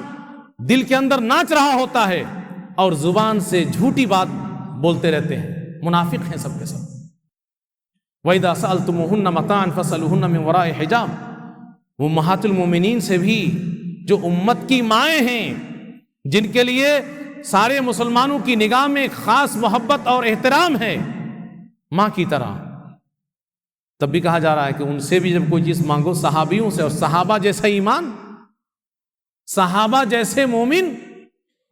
دل کے اندر ناچ رہا ہوتا ہے اور زبان سے جھوٹی بات بولتے رہتے ہیں، منافق ہیں سب کے سب۔ وَإِذَا سَأَلْتُمُوهُنَّ مَتَاعًا فَاسْأَلُوهُنَّ مِنْ وَرَاءِ حِجَابٍ، وہ امہات المومنین سے بھی جو امت کی مائیں ہیں، جن کے لیے سارے مسلمانوں کی نگاہ میں خاص محبت اور احترام ہے، ماں کی طرح، تب بھی کہا جا رہا ہے کہ ان سے بھی جب کوئی چیز مانگو صحابیوں سے، اور صحابہ جیسا ایمان، صحابہ جیسے مومن،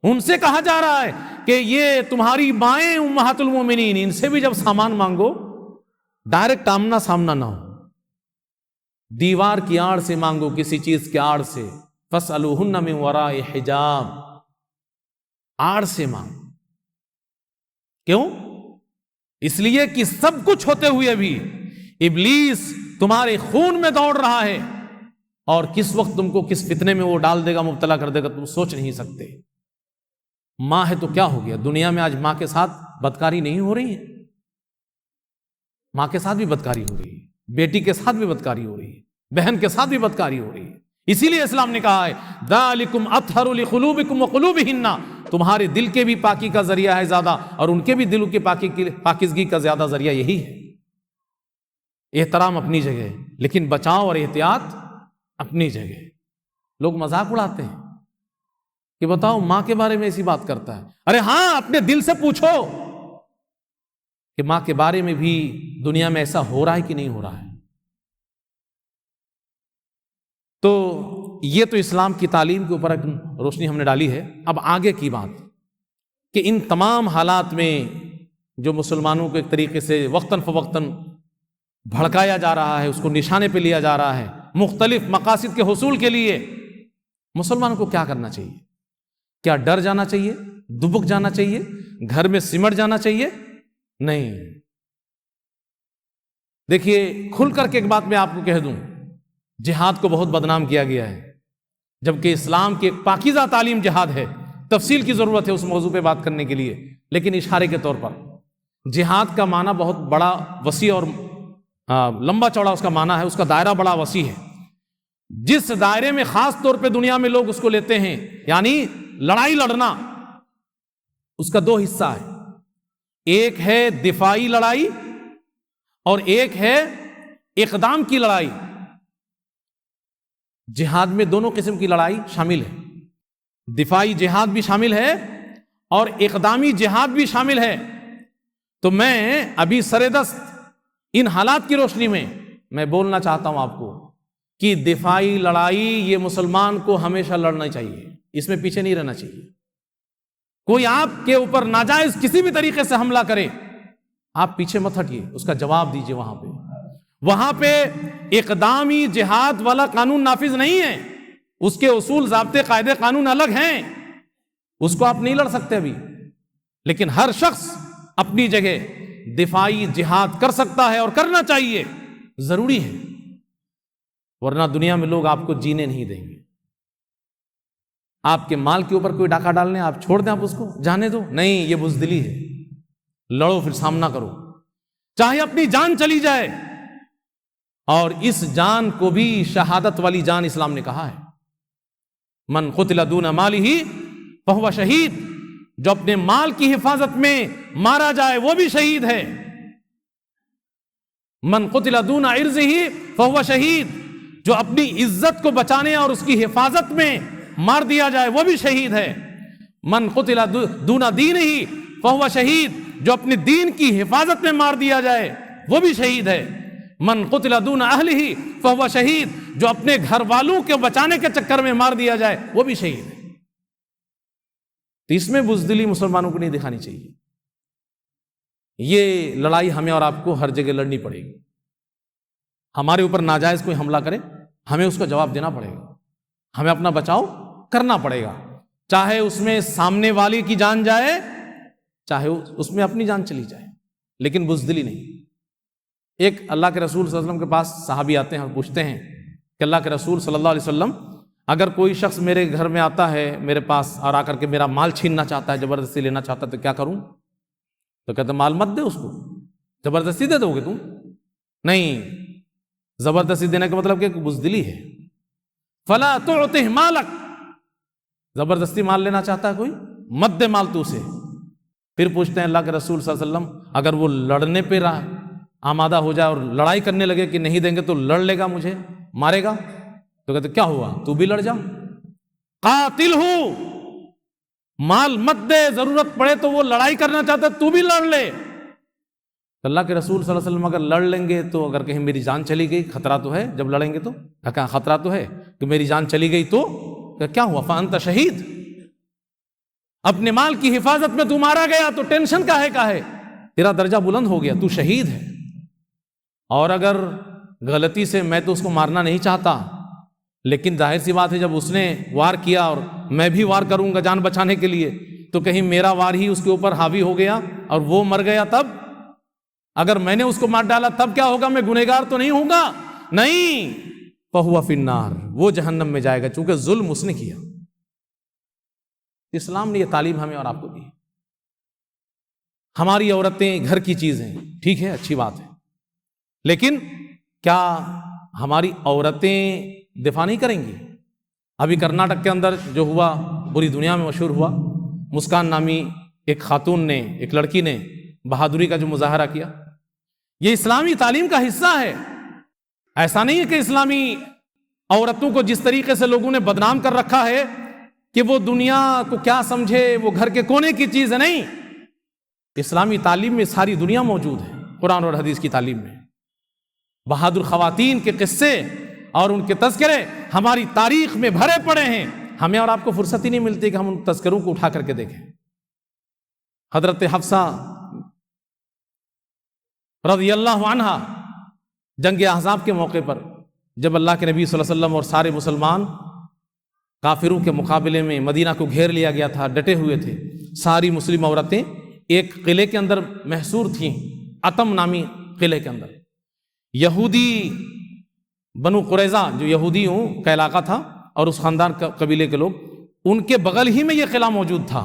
ان سے کہا جا رہا ہے کہ یہ تمہاری مائیں امہات المومنین، ان سے بھی جب سامان مانگو ڈائریکٹ آمنا سامنا نہ ہو، دیوار کی آڑ سے مانگو، کسی چیز کی آڑ سے۔ فَاسْأَلُوهُنَّ مِنْ وَرَاءِ حِجَابٍ، آڑ سے مانگو۔ کیوں؟ اس لیے کہ سب کچھ ہوتے ہوئے بھی ابلیس تمہارے خون میں دوڑ رہا ہے، اور کس وقت تم کو کس فتنے میں وہ ڈال دے گا، مبتلا کر دے گا، تم سوچ نہیں سکتے۔ ماں ہے تو کیا ہو گیا، دنیا میں آج ماں کے ساتھ بدکاری نہیں ہو رہی ہے، ماں کے ساتھ بھی بدکاری ہو رہی ہے، بیٹی کے ساتھ بھی بدکاری ہو رہی ہے، بہن کے ساتھ بھی بدکاری ہو رہی ہے۔ اسی لیے اسلام نے کہا ہے ذالکم اطہر لقلوبکم وقلوبہن، تمہارے دل کے بھی پاکی کا ذریعہ ہے زیادہ، اور ان کے بھی دلوں کے پاکیزگی کا زیادہ ذریعہ یہی ہے۔ احترام اپنی جگہ، لیکن بچاؤ اور احتیاط اپنی جگہ۔ لوگ مذاق اڑاتے ہیں کہ بتاؤ ماں کے بارے میں ایسی بات کرتا ہے۔ ارے ہاں، اپنے دل سے پوچھو کہ ماں کے بارے میں بھی دنیا میں ایسا ہو رہا ہے کہ نہیں ہو رہا ہے۔ تو یہ تو اسلام کی تعلیم کے اوپر روشنی ہم نے ڈالی ہے۔ اب آگے کی بات کہ ان تمام حالات میں جو مسلمانوں کو ایک طریقے سے وقتاً فوقتاً بھڑکایا جا رہا ہے، اس کو نشانے پہ لیا جا رہا ہے مختلف مقاصد کے حصول کے لیے، مسلمان کو کیا کرنا چاہیے؟ کیا ڈر جانا چاہیے؟ دبک جانا چاہیے؟ گھر میں سمٹ جانا چاہیے؟ نہیں۔ دیکھیے، کھل کر کے ایک بات میں آپ کو کہہ دوں، جہاد کو بہت بدنام کیا گیا ہے، جبکہ اسلام کی ایک پاکیزہ تعلیم جہاد ہے۔ تفصیل کی ضرورت ہے اس موضوع پہ بات کرنے کے لیے، لیکن اشارے کے طور پر جہاد کا معنی بہت بڑا، وسیع اور لمبا چوڑا اس کا معنی ہے، اس کا دائرہ بڑا وسیع ہے۔ جس دائرے میں خاص طور پہ دنیا میں لوگ اس کو لیتے ہیں، یعنی لڑائی لڑنا، اس کا دو حصہ ہے، ایک ہے دفاعی لڑائی اور ایک ہے اقدام کی لڑائی۔ جہاد میں دونوں قسم کی لڑائی شامل ہے، دفاعی جہاد بھی شامل ہے اور اقدامی جہاد بھی شامل ہے۔ تو میں ابھی سرے دست ان حالات کی روشنی میں بولنا چاہتا ہوں آپ کو کہ دفاعی لڑائی یہ مسلمان کو ہمیشہ لڑنا چاہیے، اس میں پیچھے نہیں رہنا چاہیے۔ کوئی آپ کے اوپر ناجائز کسی بھی طریقے سے حملہ کرے، آپ پیچھے مت ہٹیے، اس کا جواب دیجیے۔ وہاں پہ اقدامی جہاد والا قانون نافذ نہیں ہے، اس کے اصول، ضابطے، قاعدے، قانون الگ ہیں، اس کو آپ نہیں لڑ سکتے ابھی۔ لیکن ہر شخص اپنی جگہ دفاعی جہاد کر سکتا ہے اور کرنا چاہیے، ضروری ہے، ورنہ دنیا میں لوگ آپ کو جینے نہیں دیں گے۔ آپ کے مال کے اوپر کوئی ڈاکہ ڈالنے، آپ چھوڑ دیں، آپ اس کو جانے دو؟ نہیں، یہ بزدلی ہے۔ لڑو، پھر سامنا کرو، چاہے اپنی جان چلی جائے، اور اس جان کو بھی شہادت والی جان اسلام نے کہا ہے، من قتل دون مالہ فہو شہید، جو اپنے مال کی حفاظت میں مارا جائے وہ بھی شہید ہے۔ من قتل دون عرضہ فہو شہید، جو اپنی عزت کو بچانے اور اس کی حفاظت میں مار دیا جائے وہ بھی شہید ہے۔ من قتل دون دینہ فہو شہید، جو اپنے دین کی حفاظت میں مار دیا جائے وہ بھی شہید ہے۔ من قتل دون اہلہ فہو شہید، جو اپنے گھر والوں کے بچانے کے چکر میں مار دیا جائے وہ بھی شہید ہے۔ تو اس میں بزدلی مسلمانوں کو نہیں دکھانی چاہیے۔ یہ لڑائی ہمیں اور آپ کو ہر جگہ لڑنی پڑے گی۔ ہمارے اوپر ناجائز کوئی حملہ کرے، ہمیں اس کا جواب دینا پڑے گا، ہمیں اپنا بچاؤ کرنا پڑے گا، چاہے اس میں سامنے والے کی جان جائے، چاہے اس میں اپنی جان چلی جائے، لیکن بزدلی نہیں۔ ایک اللہ کے رسول صلی اللہ علیہ وسلم کے پاس صحابی آتے ہیں اور پوچھتے ہیں کہ اللہ کے رسول صلی اللہ علیہ وسلم، اگر کوئی شخص میرے گھر میں آتا ہے میرے پاس اور آ کر کے میرا مال چھیننا چاہتا ہے، زبردستی لینا چاہتا ہے، تو کیا کروں؟ تو کہتے مال مت دے اس کو، زبردستی دے دو گے تم؟ نہیں، زبردستی دینے کا مطلب کہ بزدلی ہے۔ فلا تعطه مالک، زبردستی مال لینا چاہتا ہے کوئی، مت دے مال تو اسے۔ پھر پوچھتے ہیں اللہ کے رسول صلی اللہ علیہ وسلم، اگر وہ لڑنے پہ آمادہ ہو جائے اور لڑائی کرنے لگے کہ نہیں دیں گے تو لڑ لے گا، مجھے مارے گا، تو کہتے کیا ہوا، تو بھی لڑ جا، قاتل ہوں، مال مت دے، ضرورت پڑے تو وہ لڑائی کرنا چاہتا ہے تو بھی لڑ لے۔ تو اللہ کے رسول صلی اللہ علیہ وسلم اگر لڑ لیں گے تو اگر کہیں میری جان چلی گئی، خطرہ تو ہے، جب لڑیں گے تو کہا خطرہ تو ہے کہ میری جان چلی گئی تو کیا ہوا، فانت شہید، اپنے مال کی حفاظت میں تو مارا گیا تو ٹینشن کا ہے، تیرا درجہ بلند ہو گیا، تو شہید ہے۔ اور اگر غلطی سے، میں تو اس کو مارنا نہیں چاہتا، لیکن ظاہر سی بات ہے جب اس نے وار کیا اور میں بھی وار کروں گا جان بچانے کے لیے، تو کہیں میرا وار ہی اس کے اوپر حاوی ہو گیا اور وہ مر گیا، تب اگر میں نے اس کو مار ڈالا تب کیا ہوگا، میں گنہگار تو نہیں ہوں گا؟ نہیں، فہو فی النار، وہ جہنم میں جائے گا، چونکہ ظلم اس نے کیا۔ اسلام نے یہ تعلیم ہمیں اور آپ کو دی۔ ہماری عورتیں گھر کی چیزیں، ٹھیک ہے، اچھی بات ہے، لیکن کیا ہماری عورتیں دفاع نہیں کریں گی؟ ابھی کرناٹک کے اندر جو ہوا پوری دنیا میں مشہور ہوا، مسکان نامی ایک خاتون نے، ایک لڑکی نے بہادری کا جو مظاہرہ کیا، یہ اسلامی تعلیم کا حصہ ہے۔ ایسا نہیں ہے کہ اسلامی عورتوں کو جس طریقے سے لوگوں نے بدنام کر رکھا ہے کہ وہ دنیا کو کیا سمجھے، وہ گھر کے کونے کی چیز ہے، نہیں، اسلامی تعلیم میں ساری دنیا موجود ہے، قرآن اور حدیث کی تعلیم میں۔ بہادر خواتین کے قصے اور ان کے تذکرے ہماری تاریخ میں بھرے پڑے ہیں، ہمیں اور آپ کو فرصت ہی نہیں ملتی کہ ہم ان تذکروں کو اٹھا کر کے دیکھیں۔ حضرت حفصہ رضی اللہ عنہا جنگ احزاب کے موقع پر جب اللہ کے نبی صلی اللہ علیہ وسلم اور سارے مسلمان کافروں کے مقابلے میں مدینہ کو گھیر لیا گیا تھا، ڈٹے ہوئے تھے، ساری مسلم عورتیں ایک قلعے کے اندر محصور تھیں، اتم نامی قلعے کے اندر۔ یہودی بنو قریظہ جو یہودیوں کا علاقہ تھا اور اس خاندان قبیلے کے لوگ، ان کے بغل ہی میں یہ قلعہ موجود تھا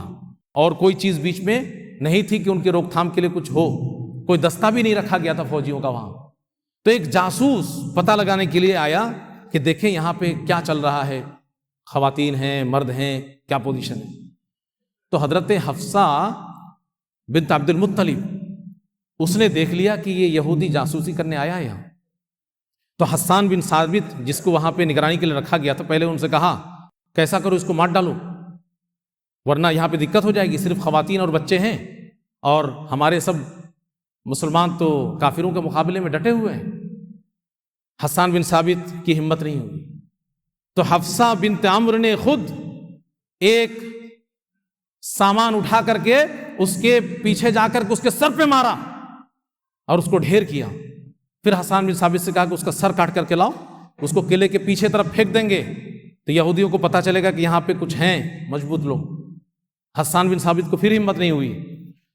اور کوئی چیز بیچ میں نہیں تھی کہ ان کی روک تھام کے لیے کچھ ہو، کوئی دستہ بھی نہیں رکھا گیا تھا فوجیوں کا وہاں۔ تو ایک جاسوس پتہ لگانے کے لیے آیا کہ دیکھیں یہاں پہ کیا چل رہا ہے، خواتین ہیں، مرد ہیں، کیا پوزیشن ہے۔ تو حضرت حفصہ بنت عبد المطلب اس نے دیکھ لیا کہ یہ یہودی جاسوسی کرنے آیا ہے یہاں۔ تو حسان بن ثابت جس کو وہاں پہ نگرانی کے لیے رکھا گیا تھا، پہلے ان سے کہا کیسا کرو، اس کو مار ڈالو ورنہ یہاں پہ دقت ہو جائے گی، صرف خواتین اور بچے ہیں اور ہمارے سب مسلمان تو کافروں کے مقابلے میں ڈٹے ہوئے ہیں۔ حسان بن ثابت کی ہمت نہیں ہوئی، تو حفصہ بنت عمرو نے خود ایک سامان اٹھا کر کے اس کے پیچھے جا کر کے اس کے سر پہ مارا اور اس کو ڈھیر کیا۔ پھر حسان بن ثابت سے کہا کہ اس کا سر کاٹ کر کے لاؤ، اس کو قلعے کے پیچھے طرف پھینک دیں گے تو یہودیوں کو پتہ چلے گا کہ یہاں پہ کچھ ہیں مضبوط لوگ۔ حسان بن ثابت کو پھر ہمت نہیں ہوئی،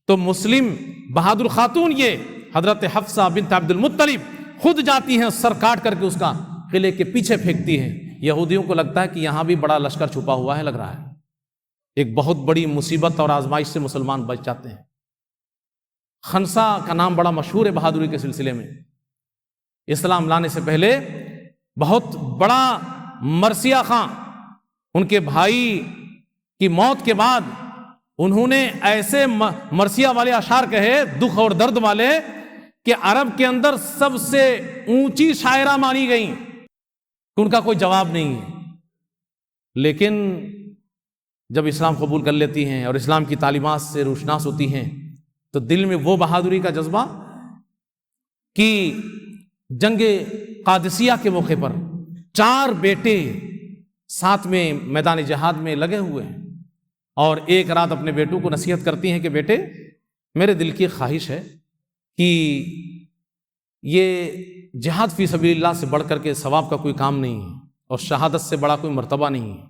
تو مسلم بہادر خاتون یہ حضرت حفصہ بنت عبد المطلب خود جاتی ہیں، سر کاٹ کر کے اس کا قلعے کے پیچھے پھینکتی ہیں۔ یہودیوں کو لگتا ہے کہ یہاں بھی بڑا لشکر چھپا ہوا ہے، لگ رہا ہے ایک بہت بڑی مصیبت اور آزمائش سے مسلمان بچ جاتے ہیں۔ خنسا کا نام بڑا مشہور ہے بہادری کے سلسلے میں۔ اسلام لانے سے پہلے بہت بڑا مرثیہ خاں، ان کے بھائی کی موت کے بعد انہوں نے ایسے مرثیہ والے اشعار کہے، دکھ اور درد والے، کہ عرب کے اندر سب سے اونچی شاعرہ مانی گئیں، ان کا کوئی جواب نہیں ہے۔ لیکن جب اسلام قبول کر لیتی ہیں اور اسلام کی تعلیمات سے روشناس ہوتی ہیں تو دل میں وہ بہادری کا جذبہ کہ جنگ قادسیہ کے موقع پر 4 بیٹے ساتھ میں میدان جہاد میں لگے ہوئے ہیں اور ایک رات اپنے بیٹوں کو نصیحت کرتی ہیں کہ بیٹے میرے دل کی خواہش ہے کہ یہ جہاد فی سبیل اللہ سے بڑھ کر کے ثواب کا کوئی کام نہیں ہے اور شہادت سے بڑا کوئی مرتبہ نہیں ہے،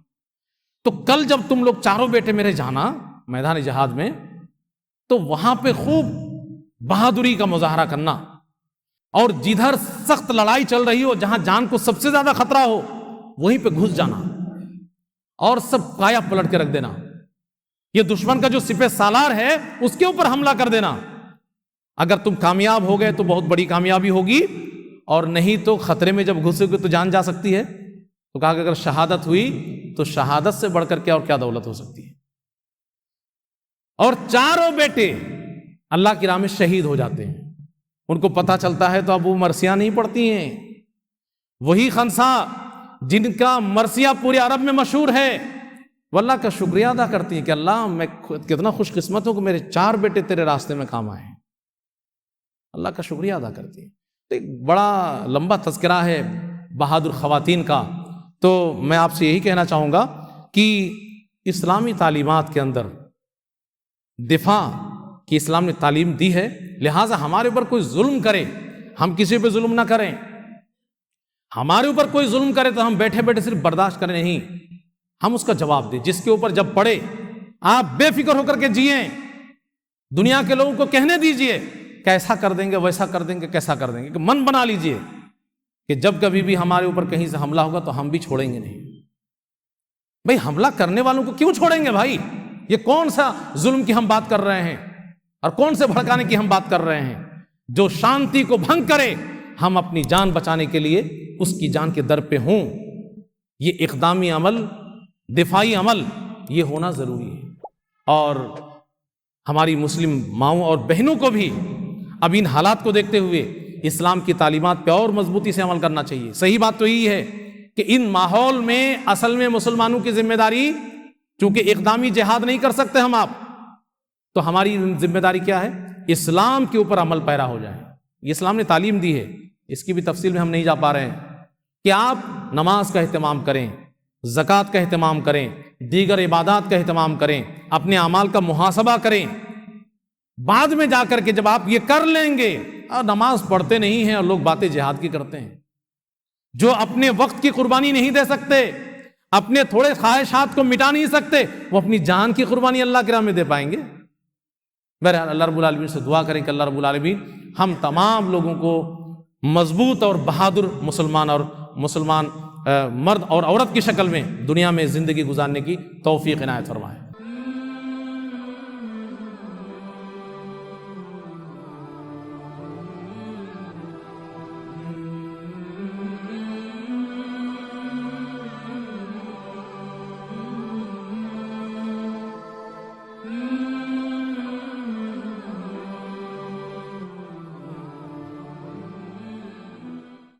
تو کل جب تم لوگ 4 بیٹے میرے جانا میدان جہاد میں تو وہاں پہ خوب بہادری کا مظاہرہ کرنا اور جدھر سخت لڑائی چل رہی ہو، جہاں جان کو سب سے زیادہ خطرہ ہو، وہیں پہ گھس جانا اور سب کایا پلٹ کے رکھ دینا۔ یہ دشمن کا جو سپہ سالار ہے اس کے اوپر حملہ کر دینا۔ اگر تم کامیاب ہو گئے تو بہت بڑی کامیابی ہوگی، اور نہیں تو خطرے میں جب گھسے گے تو جان جا سکتی ہے۔ تو کہا کہ اگر شہادت ہوئی تو شہادت سے بڑھ کر کے اور کیا دولت ہو سکتی ہے۔ اور 4 بیٹے اللہ کی راہ میں شہید ہو جاتے ہیں۔ ان کو پتہ چلتا ہے تو اب وہ مرثیہ نہیں پڑھتی ہیں، وہی خنسا جن کا مرثیہ پورے عرب میں مشہور ہے، وہ اللہ کا شکریہ ادا کرتی ہیں کہ اللہ میں کتنا خوش قسمت ہوں کہ میرے 4 بیٹے تیرے راستے میں کام آئے ہیں۔ اللہ کا شکریہ ادا کرتی ہیں۔ تو ایک بڑا لمبا تذکرہ ہے بہادر خواتین کا۔ تو میں آپ سے یہی کہنا چاہوں گا کہ اسلامی تعلیمات کے اندر دفاع کی اسلام نے تعلیم دی ہے، لہٰذا ہمارے اوپر کوئی ظلم کرے ہم کسی پہ ظلم نہ کریں، ہمارے اوپر کوئی ظلم کرے تو ہم بیٹھے بیٹھے صرف برداشت کریں نہیں، ہم اس کا جواب دیں۔ جس کے اوپر جب پڑے آپ بے فکر ہو کر کے جئیں، دنیا کے لوگوں کو کہنے دیجئے کیسا کر دیں گے، ویسا کر دیں گے، کیسا کر دیں گے، کہ من بنا لیجئے کہ جب کبھی بھی ہمارے اوپر کہیں سے حملہ ہوگا تو ہم بھی چھوڑیں گے نہیں۔ بھئی حملہ کرنے والوں کو کیوں چھوڑیں گے بھائی؟ یہ کون سا ظلم کی ہم بات کر رہے ہیں اور کون سے بھڑکانے کی ہم بات کر رہے ہیں؟ جو شانتی کو بھنگ کرے، ہم اپنی جان بچانے کے لیے اس کی جان کے در پہ ہوں. یہ اقدامی عمل، دفاعی عمل یہ ہونا ضروری ہے. اور ہماری مسلم ماؤں اور بہنوں کو بھی اب ان حالات کو دیکھتے ہوئے اسلام کی تعلیمات پہ اور مضبوطی سے عمل کرنا چاہیے. صحیح بات تو یہی ہے کہ ان ماحول میں اصل میں مسلمانوں کی ذمہ داری، چونکہ اقدامی جہاد نہیں کر سکتے ہم آپ، تو ہماری ذمہ داری کیا ہے؟ اسلام کے اوپر عمل پیرا ہو جائے. یہ اسلام نے تعلیم دی ہے، اس کی بھی تفصیل میں ہم نہیں جا پا رہے ہیں کہ آپ نماز کا اہتمام کریں، زکوٰۃ کا اہتمام کریں، دیگر عبادات کا اہتمام کریں، اپنے اعمال کا محاسبہ کریں. بعد میں جا کر کے جب آپ یہ کر لیں گے، اور نماز پڑھتے نہیں ہیں اور لوگ باتیں جہاد کی کرتے ہیں، جو اپنے وقت کی قربانی نہیں دے سکتے، اپنے تھوڑے خواہشات کو مٹا نہیں سکتے، وہ اپنی جان کی قربانی اللہ کی راہ میں دے پائیں گے؟ بہرحال اللہ رب العالمین سے دعا کریں کہ اللہ رب العالمین ہم تمام لوگوں کو مضبوط اور بہادر مسلمان مرد اور عورت کی شکل میں دنیا میں زندگی گزارنے کی توفیق عنایت فرمائے.